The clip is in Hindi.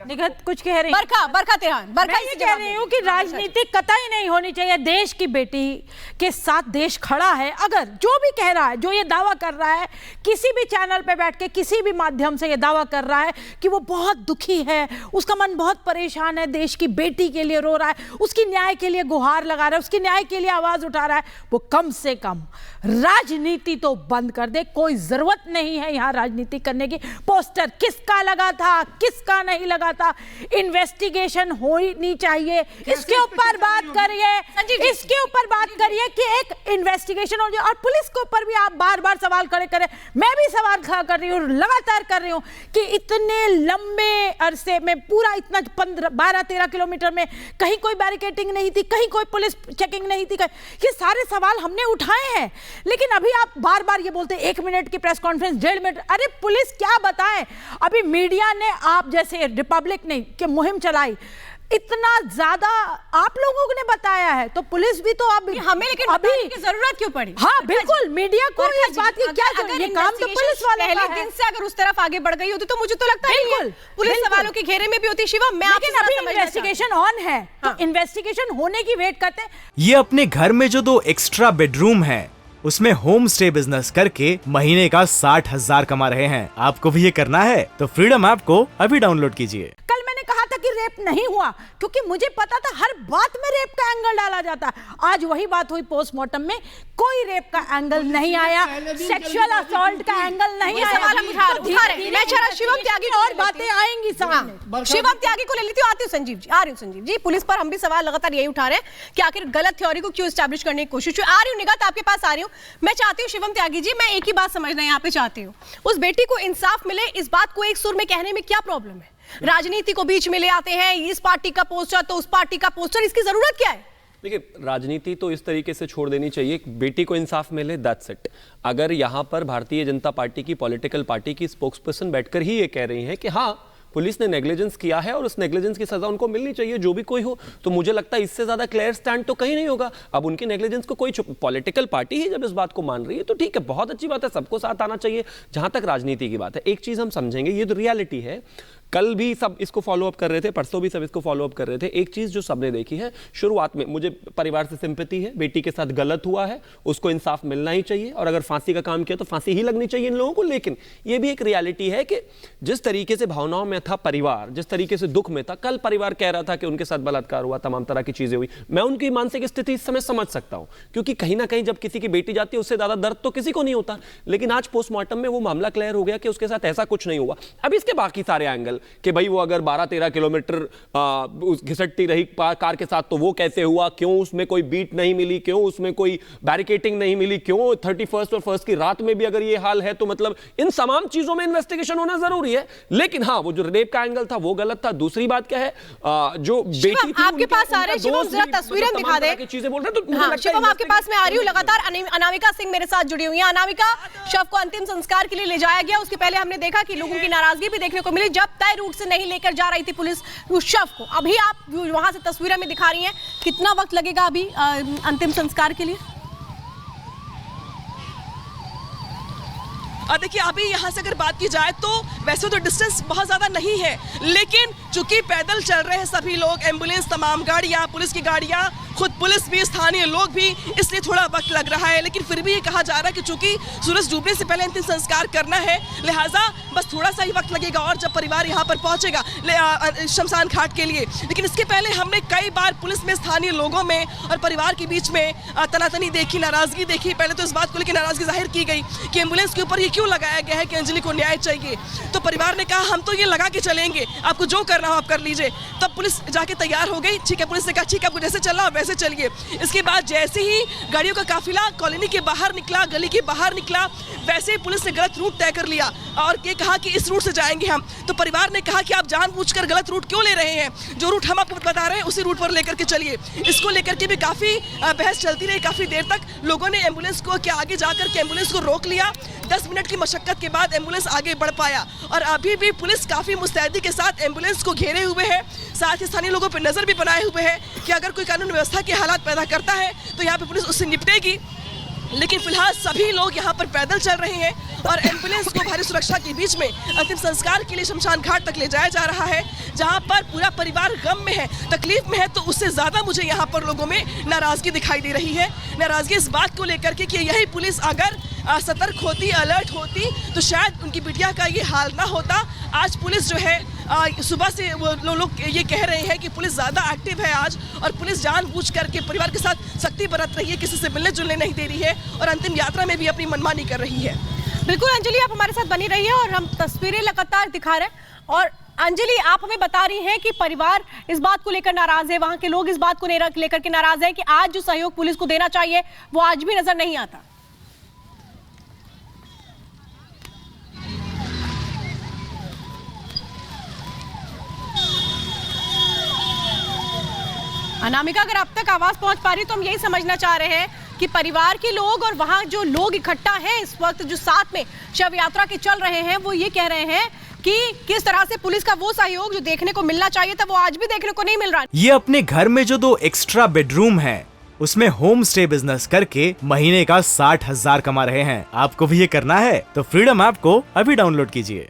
निगत कुछ कह रही बरखा तिरहान मैं ये कह रही हूँ कि राजनीति कतई नहीं होनी चाहिए। देश की बेटी के साथ देश खड़ा है। अगर जो भी कह रहा है, जो ये दावा कर रहा है, किसी भी चैनल पे बैठ के किसी भी माध्यम से ये दावा कर रहा है कि वो बहुत दुखी है, उसका मन बहुत परेशान है, देश की बेटी के लिए रो रहा है, उसकी न्याय के लिए गुहार लगा रहा है, उसकी न्याय के लिए आवाज उठा रहा है, वो कम से कम राजनीति तो बंद कर दे। कोई जरूरत नहीं है यहाँ राजनीति करने की। पोस्टर किसका लगा था, किसका नहीं लगा था, इन्वेस्टिगेशन होनी चाहिए। इसके ऊपर बात करिए, इसके ऊपर बात करिए कि एक इन्वेस्टिगेशन हो जाए। और पुलिस के ऊपर भी आप बार बार सवाल खड़े करें। मैं भी सवाल खड़ा कर रही हूँ, लगातार कर रही हूँ कि इतने लंबे अरसे में पूरा इतना 12-13 किलोमीटर में कहीं कोई बैरिकेडिंग नहीं थी, कहीं कोई पुलिस चेकिंग नहीं थी। ये सारे सवाल हमने उठाए हैं, लेकिन अभी आप बार बार ये बोलते हैं 1 मिनट की प्रेस कॉन्फ्रेंस, 1.5 मिनट। अरे पुलिस क्या बताए? अभी मीडिया ने आप जैसे रिपब्लिक ने कि मुहिम चलाई, इतना ज्यादा आप लोगों ने बताया है, तो पुलिस भी तो अब हमें लेकिन अभी की जरूरत क्यों पड़ी? हाँ बिल्कुल, मीडिया को इस बात की क्या जरूरत? ये काम तो पुलिस वालों का है। पहले दिन से अगर उस तरफ आगे बढ़ गई होती तो मुझे तो लगता है बिल्कुल पुलिस सवालों के घेरे में भी होती। शिवम, मैं लेकिन अभी इन्वेस्टिगेशन ऑन है, तो इन्वेस्टिगेशन होने की वेट करते हैं। ये अपने घर में जो 2 एक्स्ट्रा बेडरूम है उसमें होम स्टे बिजनेस करके महीने का 60,000 कमा रहे हैं। आपको भी ये करना है तो फ्रीडम ऐप को अभी डाउनलोड कीजिए। कल मैंने कहा था कि रेप नहीं हुआ, क्योंकि मुझे पता था हर बात में रेप का एंगल डाला जाता है। आज वही बात हुई पोस्टमार्टम में, कोई रेप का एंगल नहीं आया, सेक्सुअल असॉल्ट का एंगल नहीं आया। सवाल हम उठा रहे हैं। मैं जरा शिवम त्यागी और बातें आएंगी सामने। शिवम त्यागी को ले लेती हूँ, आती हूँ संजीव जी, आ रही हूँ संजीव जी। पुलिस पर हम भी सवाल लगातार यही उठा रहे हैं कि आखिर गलत थ्योरी को क्यों एस्टैब्लिश करने की कोशिश हुई। आ रही हूँ निगत, आपके पास आ रही हूँ। मैं चाहती हूँ शिवम त्यागी जी, मैं एक ही बात समझना यहाँ पे चाहती हूँ, उस बेटी को इंसाफ मिले, इस बात को एक सुर में कहने में क्या प्रॉब्लम है? राजनीति को बीच में ले आते हैं, इस पार्टी का पोस्टर तो उस पार्टी का पोस्टर, इसकी जरूरत क्या है? देखिए, राजनीति तो इस तरीके से छोड़ देनी चाहिए, बेटी को इंसाफ मिले, दैट्स इट। अगर यहाँ पर भारतीय जनता पार्टी की पॉलिटिकल पार्टी की स्पोक्सपर्सन बैठकर ही ये कह रही है कि हाँ पुलिस ने नेग्लिजेंस किया है और उस नेग्लिजेंस की सजा उनको मिलनी चाहिए, जो भी कोई हो, तो मुझे लगता है इससे ज्यादा क्लियर स्टैंड तो कहीं नहीं होगा। अब उनकी नेग्लिजेंस को कोई पॉलिटिकल पार्टी ही जब इस बात को मान रही है तो ठीक है, बहुत अच्छी बात है, सबको साथ आना चाहिए। जहां तक राजनीति की बात है, एक चीज हम समझेंगे, ये तो रियलिटी है। कल भी सब इसको फॉलो अप कर रहे थे, परसों भी सब इसको फॉलो अप कर रहे थे। एक चीज जो सबने देखी है, शुरुआत में मुझे परिवार से सिंपैथी है, बेटी के साथ गलत हुआ है, उसको इंसाफ मिलना ही चाहिए, और अगर फांसी का काम किया तो फांसी ही लगनी चाहिए इन लोगों को। लेकिन ये भी एक रियलिटी है कि जिस तरीके से भावनाओं में था परिवार, जिस तरीके से दुख में था, कल परिवार कह रहा था कि उनके साथ बलात्कार हुआ, तमाम तरह की चीजें हुई। मैं उनकी मानसिक स्थिति इस समय समझ सकता हूं, क्योंकि कहीं ना कहीं जब किसी की बेटी जाती है उससे ज्यादा दर्द तो किसी को नहीं होता। लेकिन आज पोस्टमार्टम में वो मामला क्लियर हो गया कि उसके साथ ऐसा कुछ नहीं हुआ। अब इसके बाकी सारे एंगल कि भाई वो अगर 12-13 किलोमीटर घिसटती रही कार के साथ तो वो कैसे हुआ, क्यों उसमें कोई बीट नहीं मिली, क्यों उसमें कोई बैरिकेडिंग नहीं मिली, क्यों 31 और 1 की रात में भी अगर ये हाल है, तो मतलब इन तमाम चीजों में इन्वेस्टिगेशन होना जरूरी है। लेकिन हाँ, वो जो रेप का एंगल था वो गलत था। दूसरी बात क्या है, जो बेटी थी आपके पास आ रहे, शिवम जरा तस्वीरें दिखा दे, चीजें बोल रहे तो हाँ, शिवम आपके पास मैं आ रही हूँ लगातार। अनामिका सिंह मेरे साथ जुड़ी हुई है। अनामिका, शव को अंतिम संस्कार के लिए ले जाया गया, उसके पहले हमने देखा कि लोगों की नाराजगी भी देखने को मिली जब तय रूट से नहीं लेकर जा रही थी पुलिस उस शव को। अभी आप वहां से तस्वीरें में दिखा रही हैं, कितना वक्त लगेगा अभी अंतिम संस्कार के लिए? देखिए, अभी यहाँ से अगर बात की जाए तो वैसे तो डिस्टेंस बहुत ज़्यादा नहीं है, लेकिन चूंकि पैदल चल रहे हैं सभी लोग, एम्बुलेंस, तमाम गाड़ियाँ, पुलिस की गाड़ियाँ, खुद पुलिस भी, स्थानीय लोग भी, इसलिए थोड़ा वक्त लग रहा है। लेकिन फिर भी ये कहा जा रहा है कि चूंकि सूरज डूबने से पहले अंतिम संस्कार करना है, लिहाजा बस थोड़ा सा ही वक्त लगेगा और जब परिवार यहाँ पर पहुँचेगा शमशान घाट के लिए। लेकिन इसके पहले हमने कई बार पुलिस में, स्थानीय लोगों में और परिवार के बीच में तनातनी देखी, नाराजगी देखी। पहले तो इस बात को लेकर नाराजगी जाहिर की गई कि एम्बुलेंस के ऊपर ये क्यों लगाया गया है कि अंजलि को न्याय चाहिए। तो परिवार ने कहा हम तो ये लगा के चलेंगे, आपको जो करना हो आप कर लीजिए। तब पुलिस जाके तैयार हो गई, ठीक है, पुलिस ने कहा ठीक है, आपको जैसे चलना वैसे चलिए। इसके बाद जैसे ही गाड़ियों का काफिला कॉलोनी के बाहर निकला, गली के बाहर निकला, वैसे ही पुलिस ने गलत रूट तय कर लिया और ये कहा कि इस रूट से जाएंगे हम। तो परिवार ने कहा कि आप जानबूझकर गलत रूट क्यों ले रहे हैं, जो रूट हम आपको बता रहे हैं उसी रूट पर लेकर के चलिए। इसको लेकर के भी काफी बहस चलती रही, काफी देर तक लोगों ने एम्बुलेंस को के आगे जाकर के एम्बुलेंस को रोक लिया। 10 मिनट की मशक्कत के बाद एम्बुलेंस आगे बढ़ पाया और अभी भी पुलिस काफी मुस्तैदी के साथ एम्बुलेंस को घेरे हुए है। साथ ही स्थानीय लोगों पर नजर भी बनाए हुए है कि अगर कोई कानून व्यवस्था के हालात पैदा करता है तो यहाँ पे पुलिस उससे निपटेगी। लेकिन फिलहाल सभी लोग यहाँ पर पैदल चल रहे हैं और एम्बुलेंस को भारी सुरक्षा के बीच में अंतिम संस्कार के लिए शमशान घाट तक ले जाया जा रहा है, जहां पर पूरा परिवार गम में है, तकलीफ में है। तो उससे ज्यादा मुझे यहाँ पर लोगों में नाराजगी दिखाई दे रही है। नाराजगी इस बात को लेकर के कि यही पुलिस अगर सतर्क होती, अलर्ट होती, तो शायद उनकी बिटिया का ये हाल ना होता। आज पुलिस जो है सुबह से वो लोग ये कह रहे हैं कि पुलिस ज़्यादा एक्टिव है आज, और पुलिस जानबूझ करके परिवार के साथ सख्ती बरत रही है, किसी से मिलने जुलने नहीं दे रही है और अंतिम यात्रा में भी अपनी मनमानी कर रही है। बिल्कुल अंजलि, आप हमारे साथ बनी रही है और हम तस्वीरें लगातार दिखा रहे हैं। और अंजलि, आप हमें बता रही हैं कि परिवार इस बात को लेकर नाराज है, वहां के लोग इस बात को लेकर के नाराज है कि आज जो सहयोग पुलिस को देना चाहिए वो आज भी नजर नहीं आता। अनामिका, अगर अब तक आवाज पहुंच पा रही तो हम यही समझना चाह रहे हैं कि परिवार के लोग और वहां जो लोग इकट्ठा हैं इस वक्त, जो साथ में शव यात्रा के चल रहे हैं, वो ये कह रहे हैं कि किस तरह से पुलिस का वो सहयोग जो देखने को मिलना चाहिए था वो आज भी देखने को नहीं मिल रहा। ये अपने घर में जो 2 एक्स्ट्रा बेडरूम है उसमें होम स्टे बिजनेस करके महीने का 60,000 कमा रहे हैं। आपको भी ये करना है तो फ्रीडम ऐप को अभी डाउनलोड कीजिए।